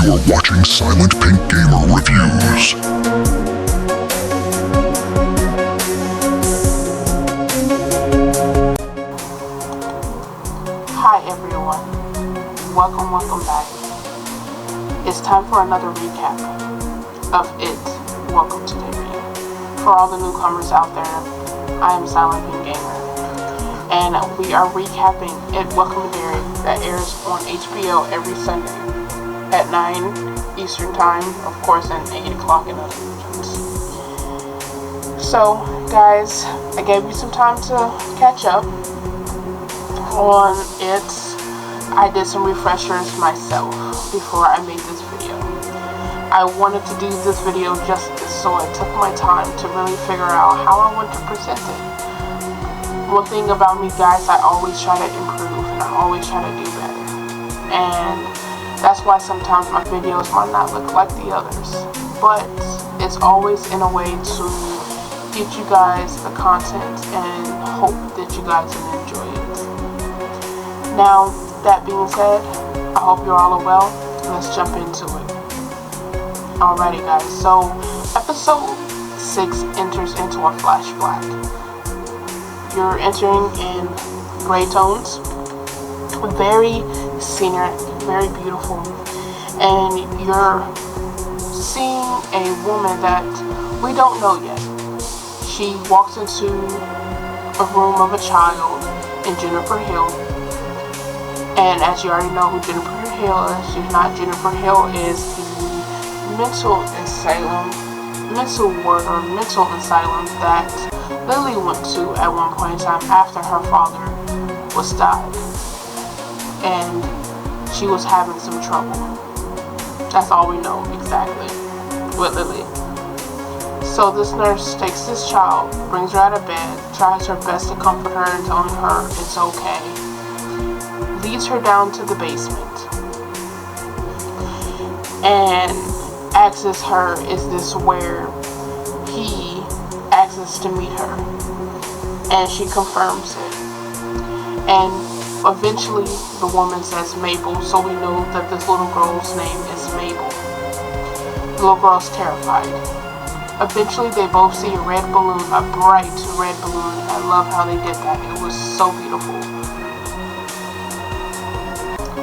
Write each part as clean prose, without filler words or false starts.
You are watching Silentpinkgamer Reviews. Hi everyone, welcome back. It's time for another recap of It, Welcome to Derry. For all the newcomers out there, I am Silentpinkgamer, and we are recapping It, Welcome to Derry that airs on HBO every Sunday at 9 Eastern Time, of course, and 8 o'clock in other regions. So, guys, I gave you some time to catch up on it. I did some refreshers myself before I made this video. I wanted to do this video justice, so I took my time to really figure out how I want to present it. One thing about me, guys, I always try to improve and I always try to do better. And that's why sometimes my videos might not look like the others. But it's always in a way to get you guys the content and hope that you guys will enjoy it. Now, that being said, I hope you're all well. Let's jump into it. Alrighty, guys. So, episode 6 enters into a flashback. You're entering in gray tones, very scenic, very beautiful, and you're seeing a woman that we don't know yet. She walks into a room of a child in Jennifer Hill. And as you already know who Jennifer Hill is, she's not. Jennifer Hill is the mental asylum that Lily went to at one point in time after her father was died. And she was having some trouble. That's all we know exactly with Lily. So this nurse takes this child, brings her out of bed, tries her best to comfort her and telling her it's okay. Leads her down to the basement and asks her, is this where he asks us to meet her? And she confirms it. And eventually the woman says Mabel, so we know that this little girl's name is Mabel. The little girl's terrified. Eventually they both see a red balloon, a bright red balloon. I love how they did that. It was so beautiful.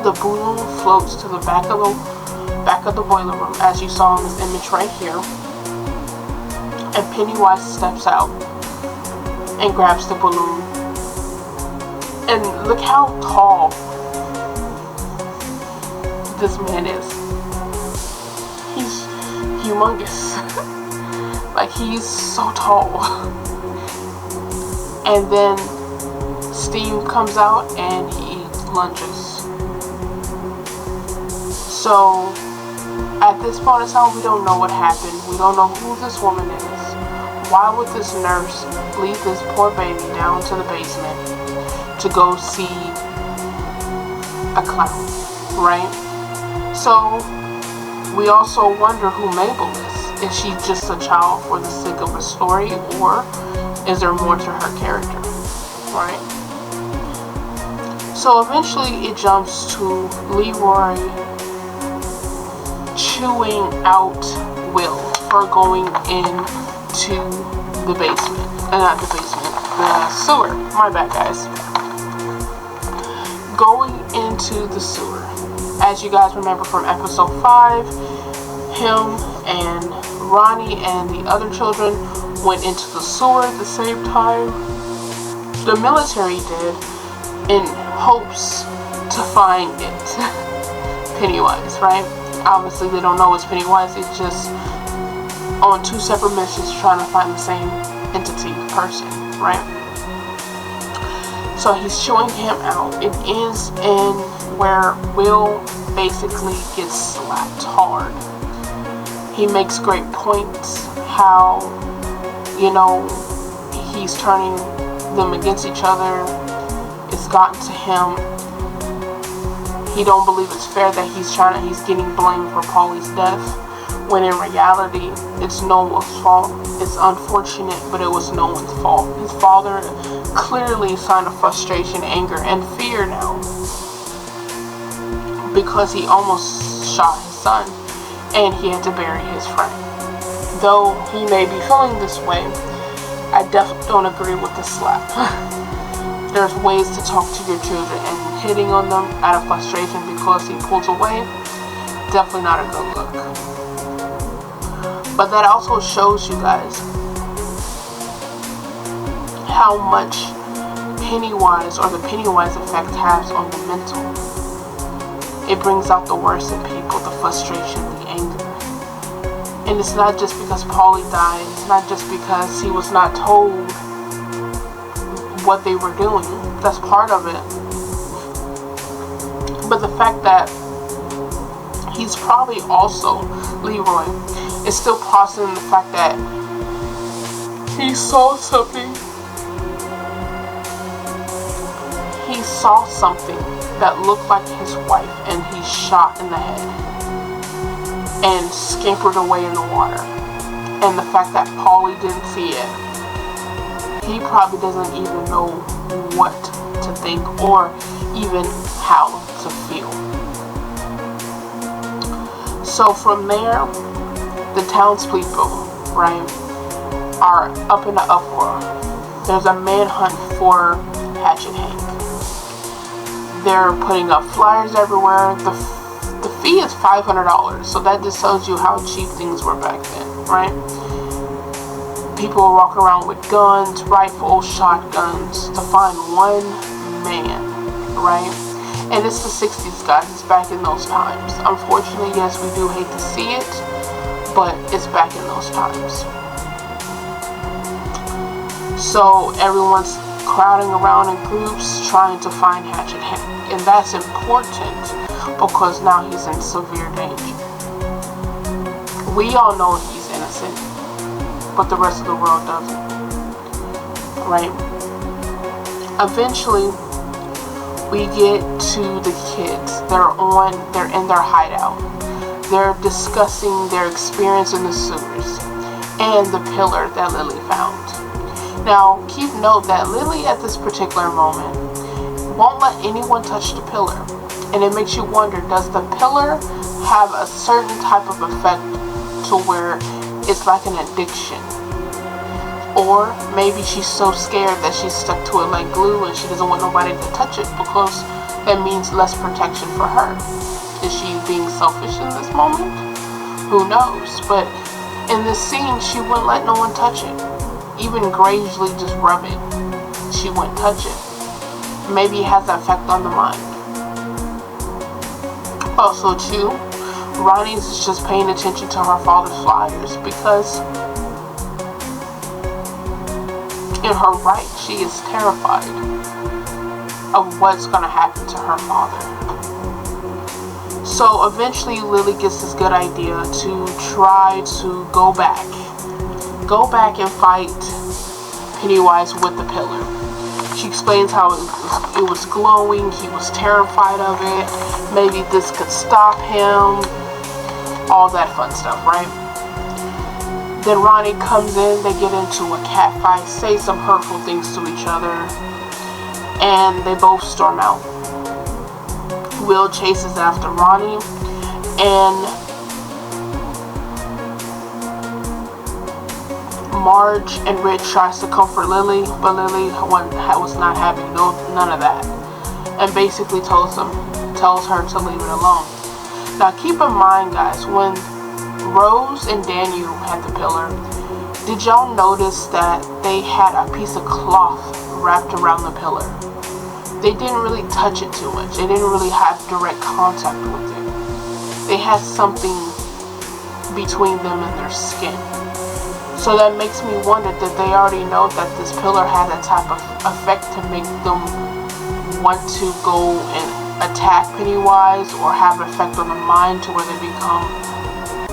The balloon floats to the back of the boiler room, as you saw in this image right here. And Pennywise steps out and grabs the balloon. And look how tall this man is. He's humongous. Like, he's so tall. And then Steve comes out and he lunges. So, at this point in time, we don't know what happened. We don't know who this woman is. Why would this nurse lead this poor baby down to the basement to go see a clown, right? So, we also wonder who Mabel is. Is she just a child for the sake of a story, or is there more to her character, right? So, eventually, it jumps to Leroy chewing out Will for going into the basement. Not the basement, the sewer. My bad, guys. Going into the sewer. As you guys remember from episode 5, him and Ronnie and the other children went into the sewer at the same time the military did, in hopes to find it. Pennywise, right? Obviously they don't know it's Pennywise, it's just on two separate missions trying to find the same entity, person, right? So he's chewing him out. It ends in where Will basically gets slapped hard. He makes great points how, you know, he's turning them against each other. It's gotten to him. He don't believe it's fair that he's getting blamed for Paulie's death, when in reality, it's no one's fault. It's unfortunate, but it was no one's fault. His father clearly a sign of frustration, anger, and fear now, because he almost shot his son, and he had to bury his friend. Though he may be feeling this way, I definitely don't agree with the slap. There's ways to talk to your children, and hitting on them out of frustration because he pulls away, definitely not a good look. But that also shows you guys how much Pennywise, or the Pennywise effect, has on the mental. It brings out the worst in people, the frustration, the anger. And it's not just because Paulie died, it's not just because he was not told what they were doing. That's part of it. But the fact that he's probably also, Leroy, is still processing the fact that he saw something. He saw something that looked like his wife, and he shot in the head and scampered away in the water. And the fact that Paulie didn't see it, he probably doesn't even know what to think or even how to feel. So from there, the townspeople, right, are up in the uproar. There's a manhunt for Hatchet Hank. They're putting up flyers everywhere. The fee is $500, so that just tells you how cheap things were back then, right? People are walking around with guns, rifles, shotguns to find one man, right? And it's the 60s, guys. It's back in those times. Unfortunately, yes, we do hate to see it, but it's back in those times. So everyone's crowding around in groups trying to find Hatchet Hank. And that's important because now he's in severe danger. We all know he's innocent, but the rest of the world doesn't. Right? Eventually, we get to the kids. They're in their hideout. They're discussing their experience in the sewers and the pillar that Lily found. Now, keep note that Lily at this particular moment won't let anyone touch the pillar. And it makes you wonder, does the pillar have a certain type of effect to where it's like an addiction? Or maybe she's so scared that she's stuck to it like glue and she doesn't want nobody to touch it because that means less protection for her. Is she being selfish in this moment? Who knows? But in this scene, she wouldn't let no one touch it. Even gravely just rub it. She wouldn't touch it. Maybe it has an effect on the mind. Also, too, Ronnie's just paying attention to her father's flyers because in her right, she is terrified of what's going to happen to her father. So eventually Lily gets this good idea to try to go back and fight Pennywise with the pillar. She explains how it was glowing, he was terrified of it, maybe this could stop him, all that fun stuff, right? Then Ronnie comes in, they get into a cat fight, say some hurtful things to each other, and they both storm out. Will chases after Ronnie, and Marge and Rich tries to comfort Lily, but Lily was not having none of that, and basically tells her to leave it alone. Now keep in mind, guys, when Rose and Daniel had the pillar, did y'all notice that they had a piece of cloth wrapped around the pillar? They didn't really touch it too much. They didn't really have direct contact with it. They had something between them and their skin. So that makes me wonder, did they already know that this pillar had a type of effect to make them want to go and attack Pennywise, or have an effect on the mind to where they become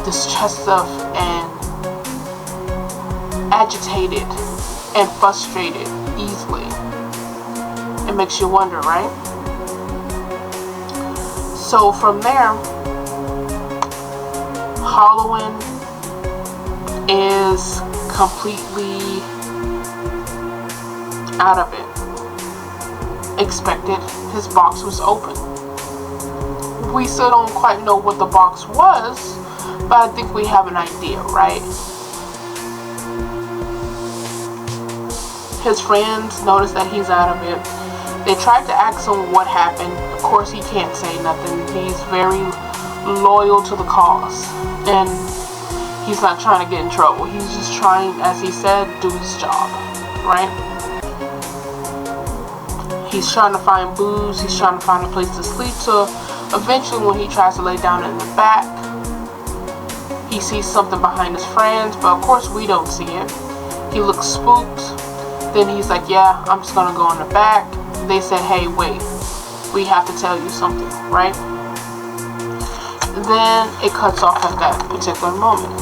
distrustive and agitated and frustrated easily? It makes you wonder, right? So from there, Halloween is completely out of it. Expected, his box was open. We still don't quite know what the box was, but I think we have an idea, right? His friends notice that he's out of it. They tried to ask him what happened. Of course, he can't say nothing. He's very loyal to the cause, and he's not trying to get in trouble. He's just trying, as he said, do his job, right? He's trying to find booze. He's trying to find a place to sleep. So eventually, when he tries to lay down in the back, he sees something behind his friends, but of course we don't see it. He looks spooked. Then he's like, yeah, I'm just gonna go in the back. They said, hey, wait, we have to tell you something, right? Then it cuts off at that particular moment.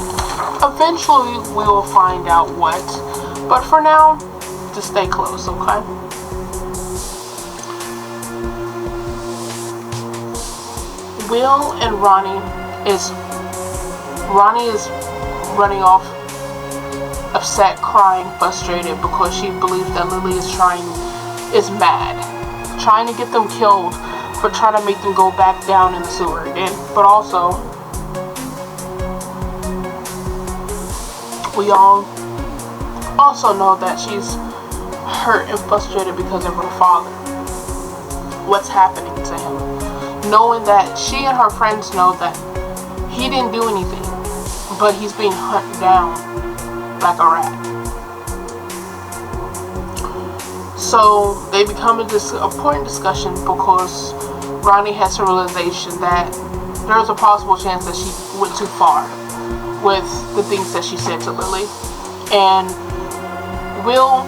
Eventually we will find out what, but for now, just stay close, okay? Will and Ronnie is running off, upset, crying, frustrated, because she believes that Lily is mad, trying to get them killed for trying to make them go back down in the sewer again. But also, we all also know that she's hurt and frustrated because of her father. What's happening to him? Knowing that she and her friends know that he didn't do anything, but he's being hunted down like a rat. So they become a point of discussion because Ronnie has a realization that there's a possible chance that she went too far with the things that she said to Lily. And Will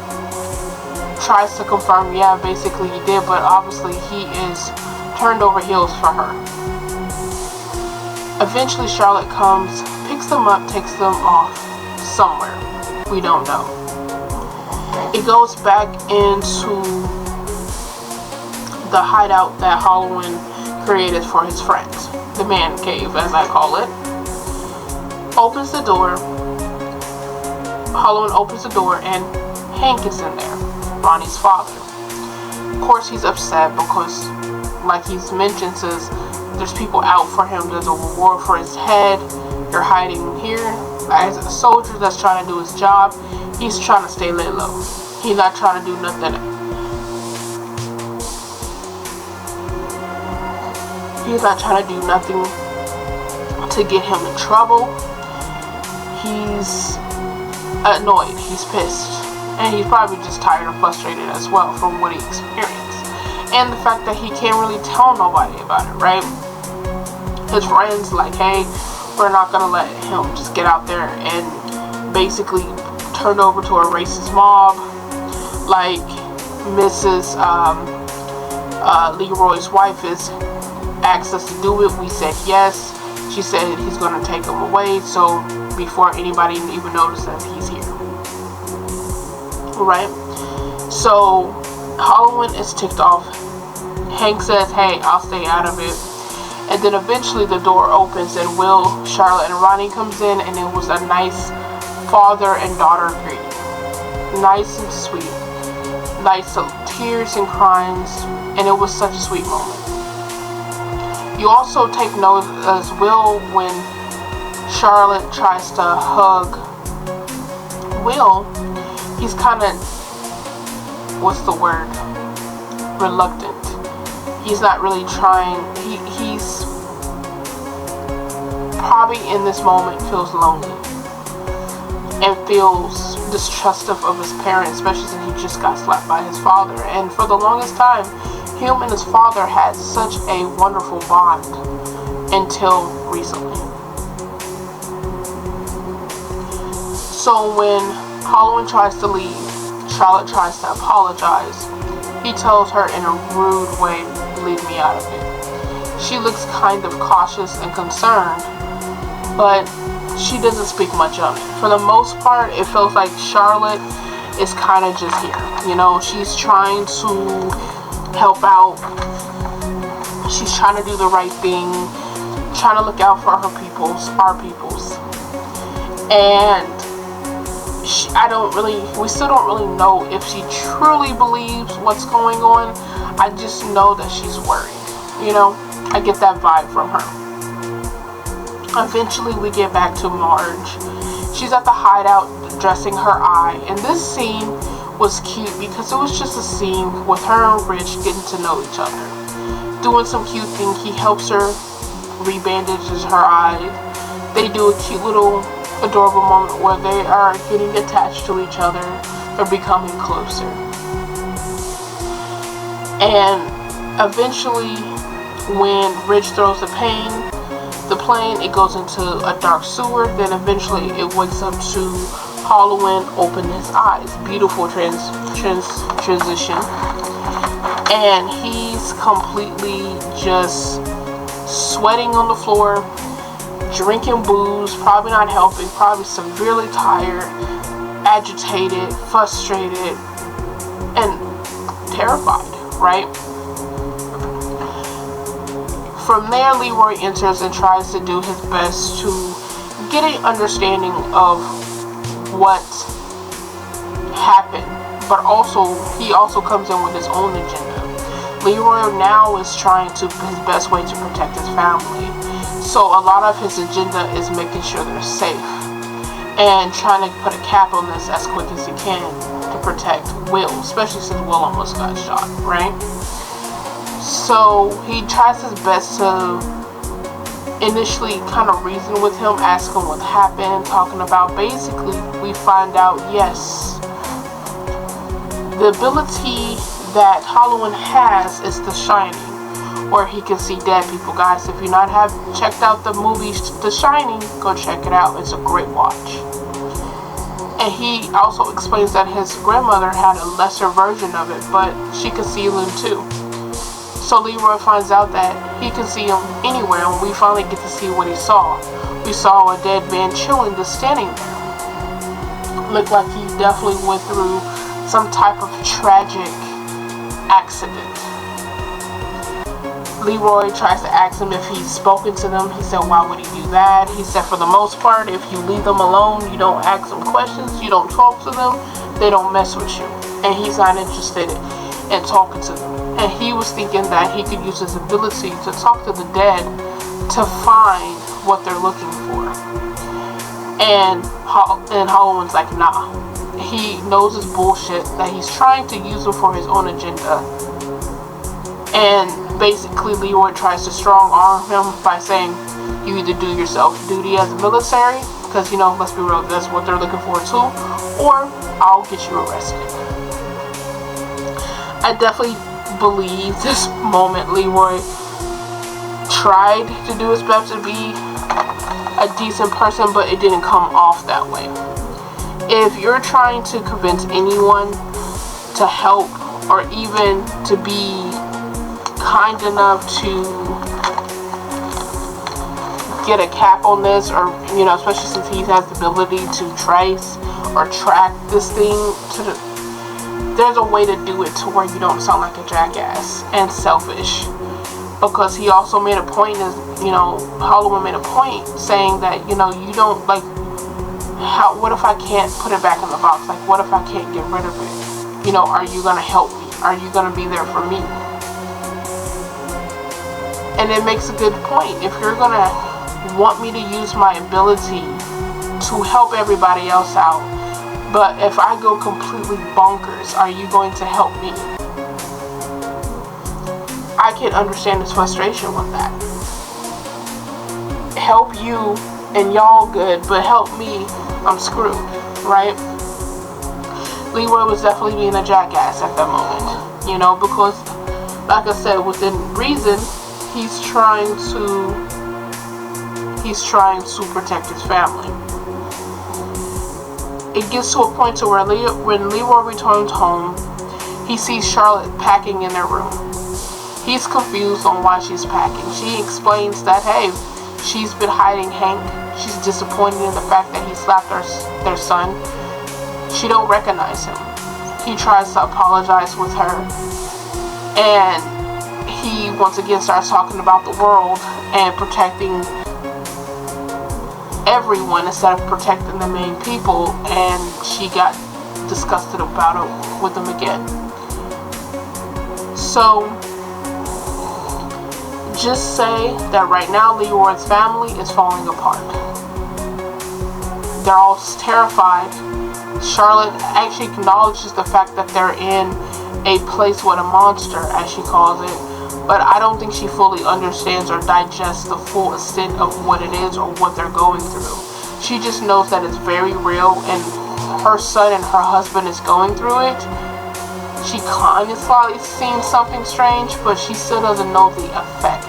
tries to confirm, yeah, basically he did, but obviously he is turned over heels for her. Eventually Charlotte comes, picks them up, takes them off somewhere. We don't know. It goes back into the hideout that Halloween created for his friends. The man cave, as I call it. Opens the door. Halloween opens the door and Hank is in there. Ronnie's father. Of course he's upset because, like he's mentioned, says there's people out for him. There's a reward for his head. You're hiding here. As a soldier that's trying to do his job, he's trying to stay laid low. He's not trying to do nothing. He's not trying to do nothing to get him in trouble. He's annoyed. He's pissed. And he's probably just tired and frustrated as well from what he experienced. And the fact that he can't really tell nobody about it, right? His friends like, hey, we're not going to let him just get out there and basically turn over to a racist mob like Mrs. Leroy's wife is asked us to do it. We said yes. She said he's going to take him away, so before anybody even notices that he's here. Right? So Halloween is ticked off. Hank says, hey, I'll stay out of it. And then eventually the door opens and Will, Charlotte, and Ronnie comes in, and it was a nice father and daughter greeting. Nice and sweet. Nice tears and cryings, and it was such a sweet moment. You also take note as Will, when Charlotte tries to hug Will, he's kind of, what's the word, reluctant. He's not really trying. He's probably in this moment feels lonely and feels distrustful of his parents, especially since he just got slapped by his father. And for the longest time, him and his father had such a wonderful bond until recently. So when Halloween tries to leave, Charlotte tries to apologize. He tells her in a rude way, leave me out of it. She looks kind of cautious and concerned, but she doesn't speak much on it. For the most part, it feels like Charlotte is kind of just here. You know, she's trying to help out. She's trying to do the right thing, trying to look out for her peoples, our peoples. And we still don't really know if she truly believes what's going on. I just know that she's worried, you know. I get that vibe from her. Eventually we get back to Marge. She's at the hideout dressing her eye, and this scene was cute because it was just a scene with her and Rich getting to know each other, doing some cute thing. He helps her, rebandages her eye. They do a cute little adorable moment where they are getting attached to each other. They're becoming closer. And eventually, when Rich throws the plane, it goes into a dark sewer. Then eventually it wakes up to Halloween open his eyes. Beautiful transition. And he's completely just sweating on the floor, drinking booze, probably not helping, probably severely tired, agitated, frustrated, and terrified, right? From there, Leroy enters and tries to do his best to get an understanding of what happened, but he also comes in with his own agenda. Leroy now is trying his best way to protect his family. So a lot of his agenda is making sure they're safe and trying to put a cap on this as quick as he can to protect Will, especially since Will almost got shot, right? So he tries his best to initially kind of reason with him, ask him what happened, talking about basically we find out, yes, the ability that Halloween has is The Shining, where he can see dead people. Guys, if you not have checked out the movie The Shining, go check it out. It's a great watch. And he also explains that his grandmother had a lesser version of it, but she could see them too. So Leroy finds out that he can see him anywhere, and we finally get to see what he saw. We saw a dead man chilling, just standing there. Looked like he definitely went through some type of tragic accident. Leroy tries to ask him if he's spoken to them. He said, why would he do that? He said, for the most part, if you leave them alone, you don't ask them questions, you don't talk to them, they don't mess with you. And he's not interested in talking to them. And he was thinking that he could use his ability to talk to the dead to find what they're looking for. And Halloween's like, nah. He knows his bullshit, that he's trying to use him for his own agenda. And basically Leroy tries to strong arm him by saying, you either do yourself duty as a military, because, you know, let's be real, that's what they're looking for too, or I'll get you arrested. I definitely believe this moment Leroy tried to do his best to be a decent person, but it didn't come off that way. If you're trying to convince anyone to help or even to be kind enough to get a cap on this, or, you know, especially since he has the ability to trace or track this thing there's a way to do it to where you don't sound like a jackass and selfish. Because he also made a point, Halloween made a point saying that, you don't, like, what if I can't put it back in the box? Like, what if I can't get rid of it? Are you going to help me? Are you going to be there for me? And it makes a good point. If you're going to want me to use my ability to help everybody else out, but if I go completely bonkers, are you going to help me? I can understand his frustration with that. Help you and y'all good, but help me, I'm screwed, right? Leroy was definitely being a jackass at that moment, because, like I said, within reason, he's trying to protect his family. It gets to a point to where when Leroy returns home, he sees Charlotte packing in their room. He's confused on why she's packing. She explains that, hey, she's been hiding Hank. She's disappointed in the fact that he slapped their son. She don't recognize him. He tries to apologize with her, and he once again starts talking about the world and protecting everyone instead of protecting the main people, and she got disgusted about it with him again. So Just say that right now Leroy's family is falling apart. They're all terrified. Charlotte actually acknowledges the fact that they're in a place with a monster, as she calls it, but I don't think she fully understands or digests the full extent of what it is or what they're going through. She just knows that it's very real, and her son and her husband is going through it. She kind of slightly seems something strange, but she still doesn't know the effect.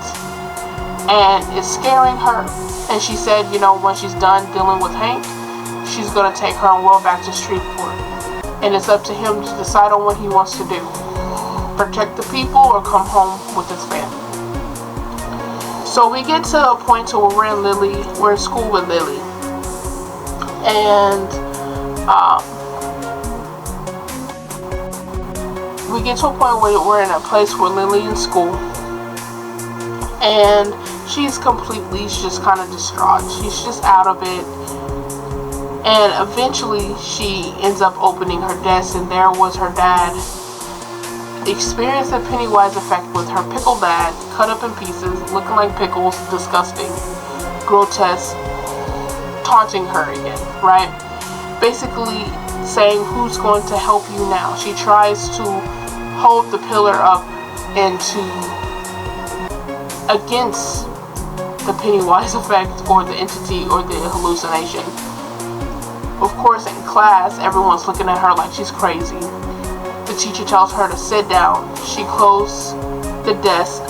And it's scaring her. And she said, you know, when she's done dealing with Hank, she's going to take her and Will back to Shreveport. And it's up to him to decide on what he wants to do. Protect the people or come home with his family. So we get to a point to where we're in school with Lily. And we get to a point where we're in a place where Lily in school, and she's just kind of distraught. She's just out of it, and eventually she ends up opening her desk, and there was her dad. Experienced the Pennywise effect with her pickle dad, cut up in pieces, looking like pickles, disgusting, grotesque, taunting her again, right? Basically saying, who's going to help you now? She tries to hold the pillar up against the Pennywise effect or the entity or the hallucination. Of course, in class, everyone's looking at her like she's crazy. The teacher tells her to sit down. She closes the desk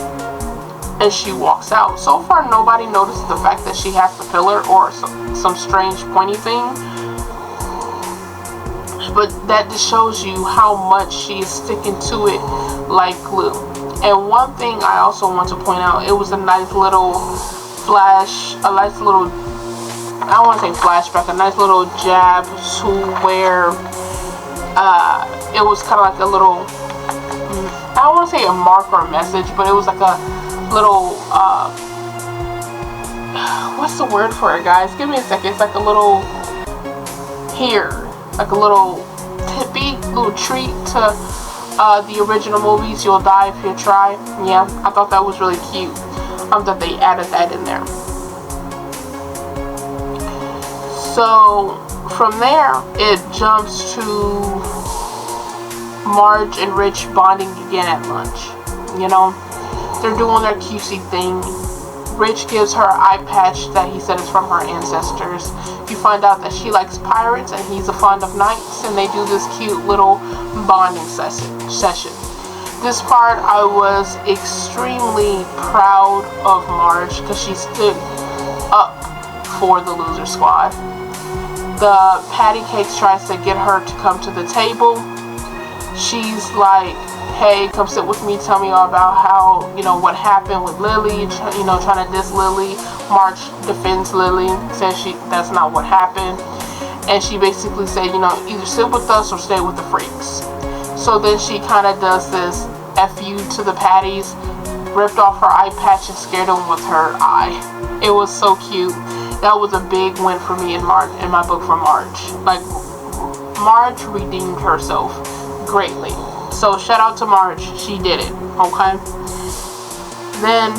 and she walks out. So far, nobody notices the fact that she has the pillar or some strange pointy thing. But that just shows you how much she's sticking to it like glue. And one thing I also want to point out, it was a nice little I don't want to say flashback, a nice little jab to where it was kind of like a little, I don't want to say a mark or a message, but it was like a little, what's the word for it, guys? Give me a second. It's like a little like a little little treat to the original movies, You'll Die If You Try. Yeah, I thought that was really cute that they added that in there. So from there, it jumps to Marge and Rich bonding again at lunch. You know, they're doing their cutesy thing. Rich gives her an eye patch that he said is from her ancestors. You find out that she likes pirates and he's a fond of knights, and they do this cute little bonding session. This part, I was extremely proud of Marge because she stood up for the loser squad. The Patty Cakes tries to get her to come to the table. She's like, hey, come sit with me, tell me all about how, you know, what happened with Lily, you know, trying to diss Lily. Marge defends Lily, says that's not what happened. And she basically said, you know, either sit with us or stay with the freaks. So then she kind of does this FU to the Patties, ripped off her eye patch and scared them with her eye. It was so cute. That was a big win for me in my book for Marge. Like, Marge redeemed herself greatly. So shout out to Marge, she did it, okay? Then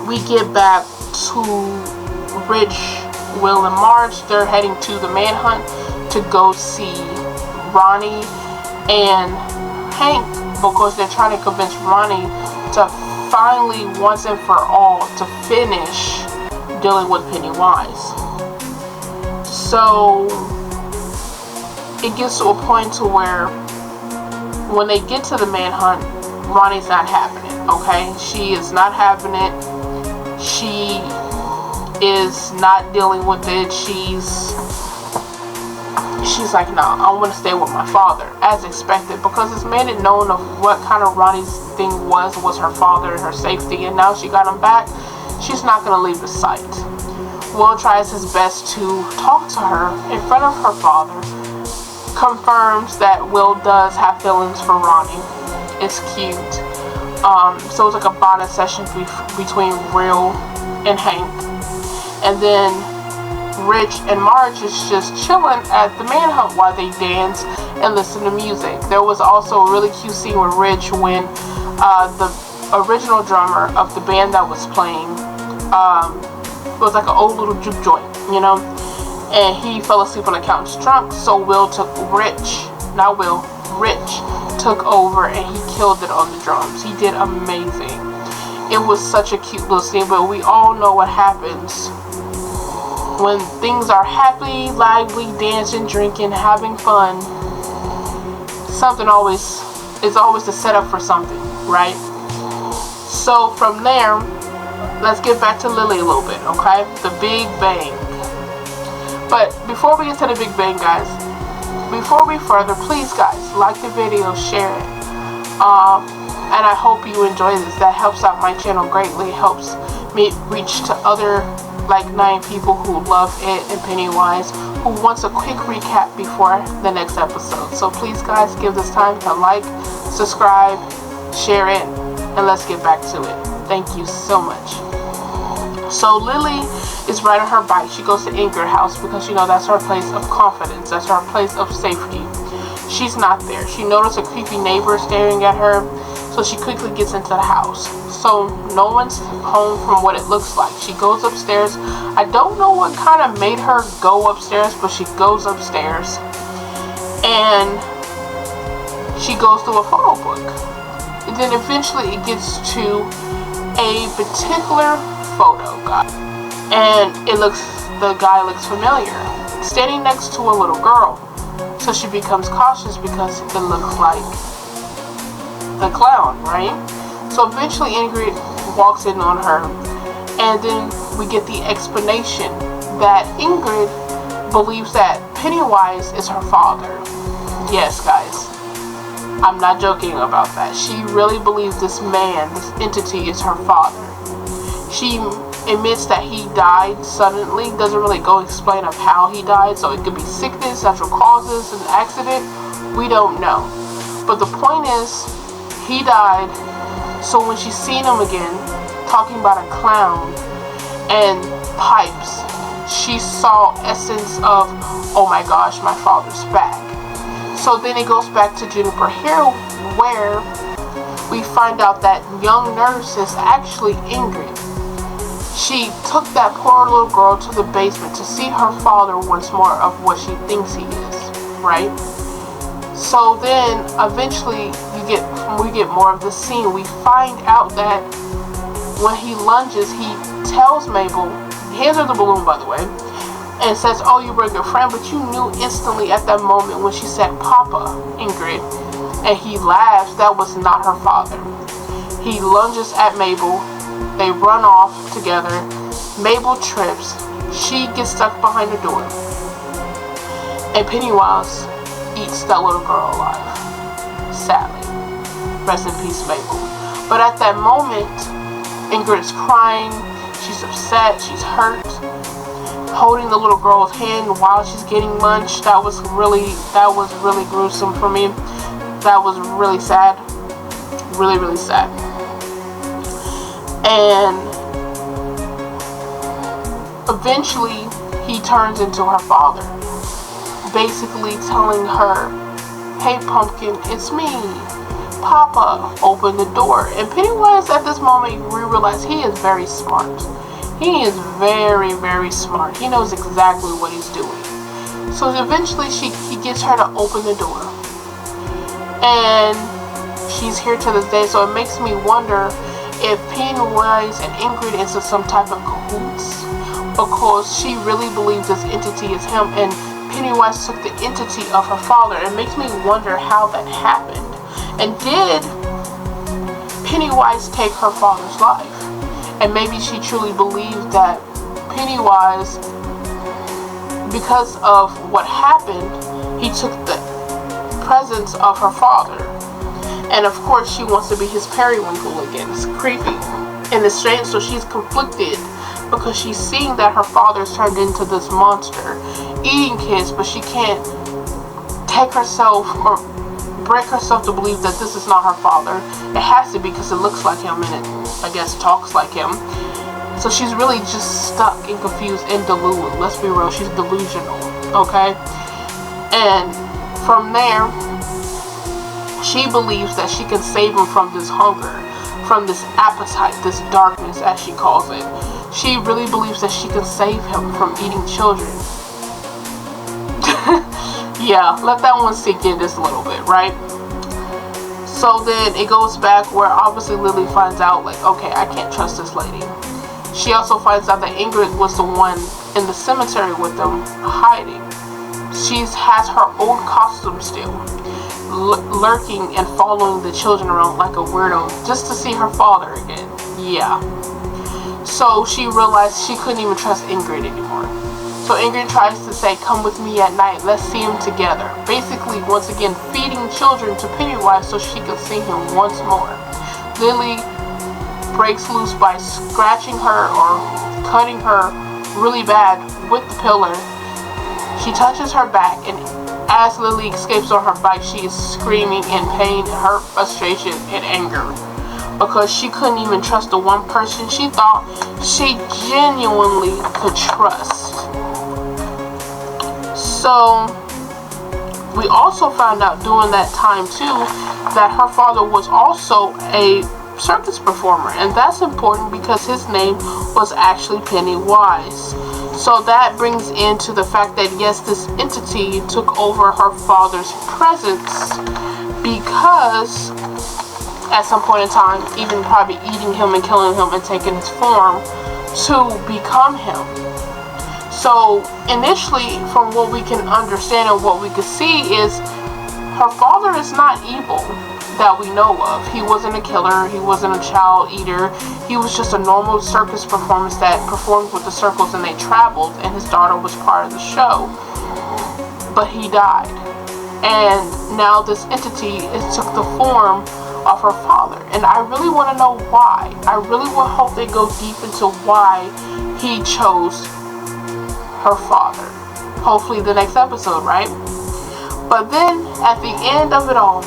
we get back to Rich, Will, and Marge. They're heading to the manhunt to go see Ronnie and Hank because they're trying to convince Ronnie to finally, once and for all, to finish dealing with Pennywise. So it gets to a point to where when they get to the manhunt, Ronnie's not having it, okay? She is not having it. She is not dealing with it. She's like, no, I want to stay with my father, as expected, because it's made it known of what kind of Ronnie's thing was her father and her safety, and now she got him back. She's not going to leave the site. Will tries his best to talk to her in front of her father, confirms that Will does have feelings for Ronnie. It's cute. So it's like a bonding session between Will and Hank. And then Rich and Marge is just chilling at the manhunt while they dance and listen to music. There was also a really cute scene with Rich when the original drummer of the band that was playing. It was like an old little juke joint, you know. And he fell asleep on the couch drunk. So Rich took over and he killed it on the drums. He did amazing. It was such a cute little scene, but we all know what happens when things are happy, lively, dancing, drinking, having fun. Something is always the setup for something, right? So from there, let's get back to Lily a little bit, okay? The Big Bang. But before we get to the Big Bang, guys, before we further, please, guys, like the video, share it. And I hope you enjoy this. That helps out my channel greatly. It helps me reach to other like-minded people who love it and Pennywise, who wants a quick recap before the next episode. So please, guys, give this time to like, subscribe, share it, and let's get back to it. Thank you so much. So Lily is riding her bike. She goes to Ingrid's house because, you know, that's her place of confidence. That's her place of safety. She's not there. She noticed a creepy neighbor staring at her, so she quickly gets into the house. So no one's home from what it looks like. She goes upstairs. I don't know what kind of made her go upstairs, but she goes upstairs. And she goes through a photo book. And then eventually it gets to a particular photo, guys. And the guy looks familiar. Standing next to a little girl. So she becomes cautious because it looks like the clown, right? So eventually Ingrid walks in on her, and then we get the explanation that Ingrid believes that Pennywise is her father. Yes, guys, I'm not joking about that. She really believes this man, this entity, is her father. She admits that he died suddenly, doesn't really go explain of how he died, so it could be sickness, natural causes, an accident, we don't know. But the point is, he died, so when she's seen him again, talking about a clown and pipes, she saw essence of, oh my gosh, my father's back. So then it goes back to Juniper Hill, where we find out that young nurse is actually Ingrid. She took that poor little girl to the basement to see her father once more of what she thinks he is, right? So then eventually we get more of the scene. We find out that when he lunges, he tells Mabel, hands her the balloon, by the way, and says, oh, you were a good friend, but you knew instantly at that moment when she said Papa, Ingrid, and he laughs, that was not her father. He lunges at Mabel. They run off together. Mabel trips. She gets stuck behind the door. And Pennywise eats that little girl alive. Sadly. Rest in peace, Mabel. But at that moment, Ingrid's crying. She's upset. She's hurt. Holding the little girl's hand while she's getting munched. That was really gruesome for me. That was really sad. Really, really sad. And eventually he turns into her father, basically telling her, hey pumpkin, it's me, Papa, open the door. And Pennywise at this moment, we realize he is very smart. He is very, very smart. He knows exactly what he's doing. So eventually he gets her to open the door, and she's here to this day. So it makes me wonder if Pennywise and Ingrid is some type of cahoots, because she really believes this entity is him, and Pennywise took the entity of her father. It makes me wonder how that happened. And did Pennywise take her father's life? And maybe she truly believed that Pennywise, because of what happened, he took the presence of her father. And of course, she wants to be his periwinkle again. It's creepy and it's strange. So she's conflicted because she's seeing that her father's turned into this monster, eating kids, but she can't take herself or break herself to believe that this is not her father. It has to be because it looks like him and it, I guess, talks like him. So she's really just stuck and confused and deluded. Let's be real, she's delusional, okay? And from there, she believes that she can save him from this hunger, from this appetite, this darkness as she calls it. She really believes that she can save him from eating children. Yeah, let that one sink in just a little bit, right? So then it goes back where obviously Lily finds out, like, okay, I can't trust this lady. She also finds out that Ingrid was the one in the cemetery with them hiding. She has her old costume still, lurking and following the children around like a weirdo just to see her father again. Yeah. So she realized she couldn't even trust Ingrid anymore. So Ingrid tries to say, come with me at night, let's see him together. Basically, once again, feeding children to Pennywise so she can see him once more. Lily breaks loose by scratching her or cutting her really bad with the pillar. She touches her back, and as Lily escapes on her bike, she is screaming in pain, hurt, frustration, and anger. Because she couldn't even trust the one person she thought she genuinely could trust. So, we also found out during that time too that her father was also a circus performer, and that's important because his name was actually Pennywise. So that brings into the fact that yes, this entity took over her father's presence because at some point in time, even probably eating him and killing him and taking his form to become him. So initially, from what we can understand and what we can see is her father is not evil that we know of. He wasn't a killer, he wasn't a child eater, he was just a normal circus performance that performed with the circles and they traveled, and his daughter was part of the show. But he died. And now this entity took the form of her father. And I really want to know why. I really hope they go deep into why he chose her father. Hopefully the next episode, right? But then at the end of it all,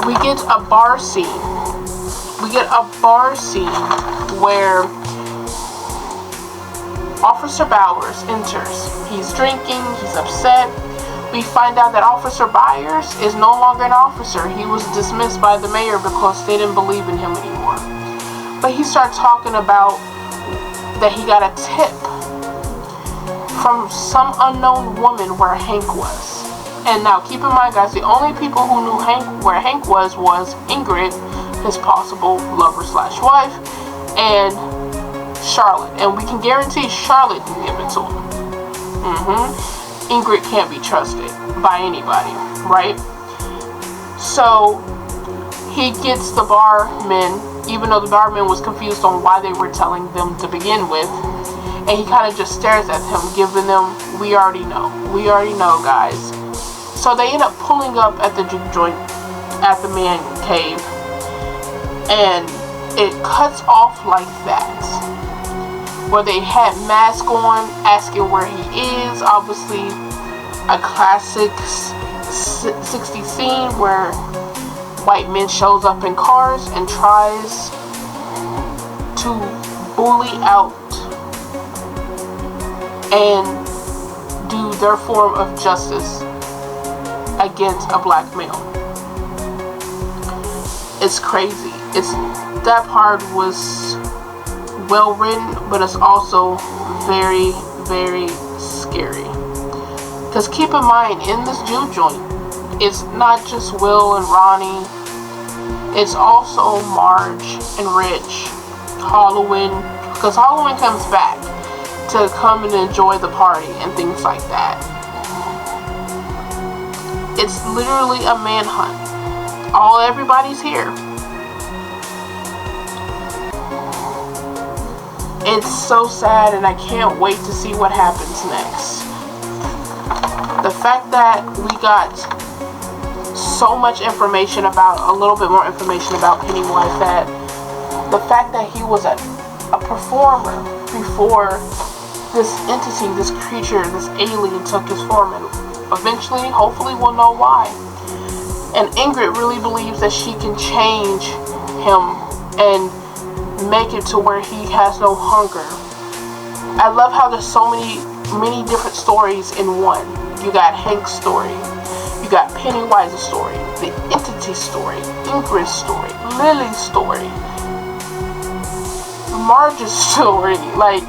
we get a bar scene. We get a bar scene where Officer Bowers enters. He's drinking, he's upset. We find out that Officer Byers is no longer an officer. He was dismissed by the mayor because they didn't believe in him anymore. But he started talking about that he got a tip from some unknown woman where Hank was. And now keep in mind, guys, the only people who knew where Hank was Ingrid, his possible lover/wife, and Charlotte. And we can guarantee Charlotte didn't give it to him. Ingrid can't be trusted by anybody, right? So he gets the barman, even though the barman was confused on why they were telling them to begin with, and he kind of just stares at him, giving them, we already know, guys. So they end up pulling up at the juke joint at the man cave, and it cuts off like that, where they had Mask on, asking where he is. Obviously a classic 60s scene where white men shows up in cars and tries to bully out and do their form of justice against a black male. It's crazy. That part was well written, but it's also very, very scary. Because keep in mind, in this juke joint, it's not just Will and Ronnie, it's also Marge and Rich, Halloween, because Halloween comes back to come and enjoy the party and things like that. It's literally a manhunt. Everybody's here. It's so sad, and I can't wait to see what happens next. The fact that we got so much information about, a little bit more information about Pennywise, that the fact that he was a performer before this entity, this creature, this alien took his form, and eventually, hopefully, we'll know why. And Ingrid really believes that she can change him and make it to where he has no hunger. I love how there's so many different stories in one. You got Hank's story, you got Pennywise's story, the Entity story, Ingrid's story, Lily's story, Marge's story. Like,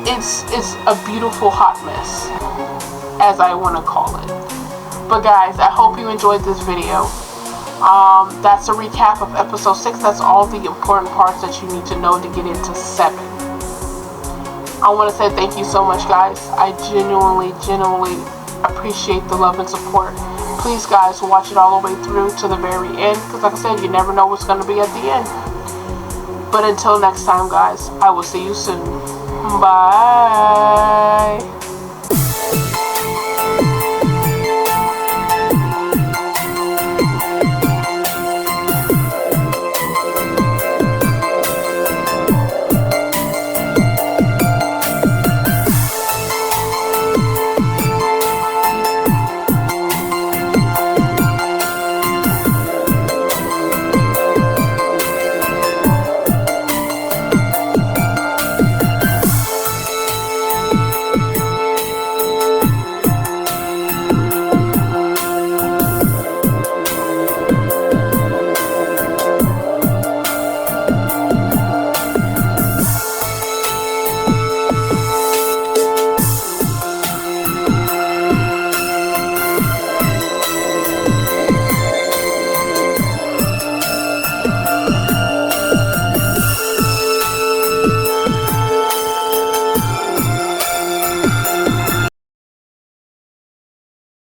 it's a beautiful hot mess, as I want to call it. But guys, I hope you enjoyed this video. That's a recap of episode 6. That's all the important parts that you need to know to get into 7. I want to say thank you so much, guys. I genuinely appreciate the love and support. Please, guys, watch it all the way through to the very end, because like I said, you never know what's going to be at the end. But until next time, guys, I will see you soon. Bye.